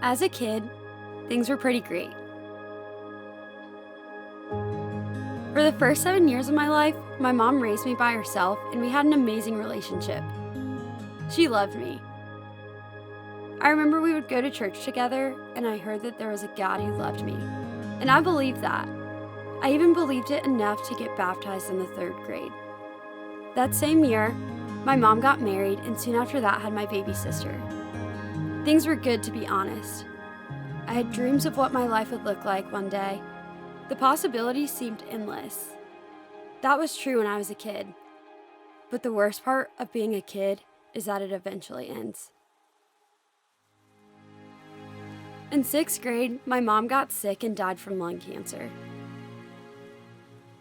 As a kid, things were pretty great. For the first 7 years of my life, my mom raised me by herself and we had an amazing relationship. She loved me. I remember we would go to church together and I heard that there was a God who loved me. And I believed that. I even believed it enough to get baptized in the 3rd grade. That same year, my mom got married and soon after that had my baby sister. Things were good, to be honest. I had dreams of what my life would look like one day. The possibilities seemed endless. That was true when I was a kid. But the worst part of being a kid is that it eventually ends. In 6th grade, my mom got sick and died from lung cancer.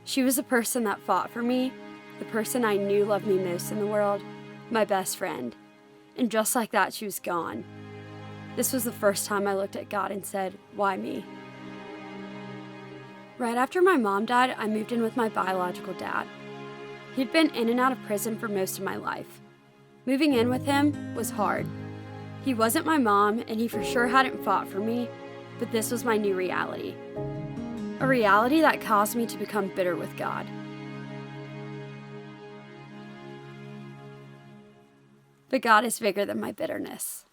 She was the person that fought for me, the person I knew loved me most in the world, my best friend. And just like that, she was gone. This was the first time I looked at God and said, "Why me?" Right after my mom died, I moved in with my biological dad. He'd been in and out of prison for most of my life. Moving in with him was hard. He wasn't my mom, and he for sure hadn't fought for me, but this was my new reality. A reality that caused me to become bitter with God. But God is bigger than my bitterness.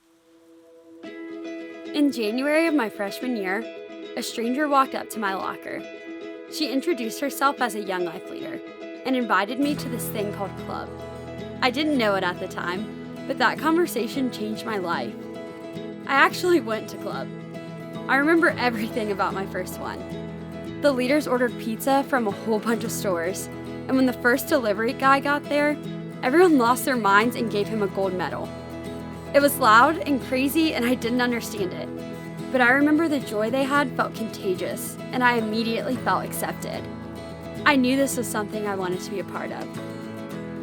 In January of my freshman year, a stranger walked up to my locker. She introduced herself as a Young Life leader and invited me to this thing called Club. I didn't know it at the time, but that conversation changed my life. I actually went to Club. I remember everything about my first one. The leaders ordered pizza from a whole bunch of stores, and when the first delivery guy got there, everyone lost their minds and gave him a gold medal. It was loud and crazy, and I didn't understand it. But I remember the joy they had felt contagious, and I immediately felt accepted. I knew this was something I wanted to be a part of.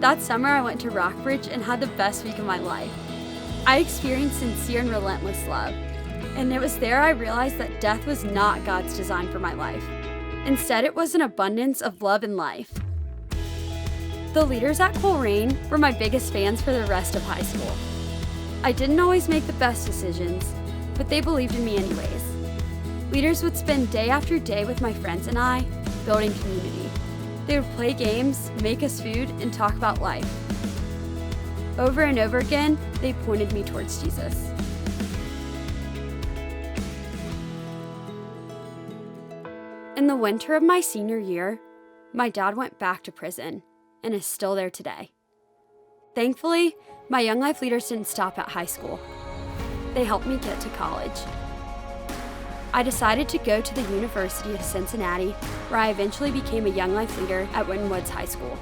That summer, I went to Rockbridge and had the best week of my life. I experienced sincere and relentless love, and it was there I realized that death was not God's design for my life. Instead, it was an abundance of love and life. The leaders at Coleraine were my biggest fans for the rest of high school. I didn't always make the best decisions, but they believed in me anyways. Leaders would spend day after day with my friends and I, building community. They would play games, make us food, and talk about life. Over and over again, they pointed me towards Jesus. In the winter of my senior year, my dad went back to prison and is still there today. Thankfully, my Young Life leaders didn't stop at high school. They helped me get to college. I decided to go to the University of Cincinnati, where I eventually became a Young Life leader at Winton Woods High School.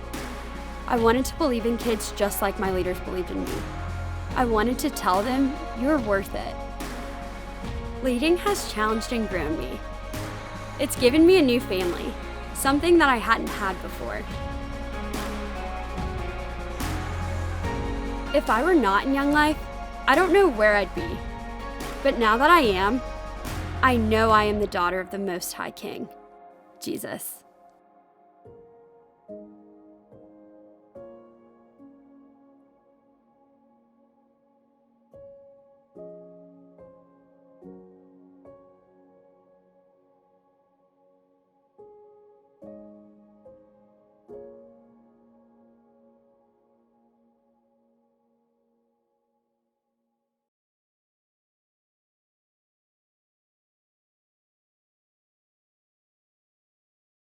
I wanted to believe in kids just like my leaders believed in me. I wanted to tell them, "You're worth it." Leading has challenged and grown me. It's given me a new family, something that I hadn't had before. If I were not in Young Life, I don't know where I'd be. But now that I am, I know I am the daughter of the Most High King, Jesus.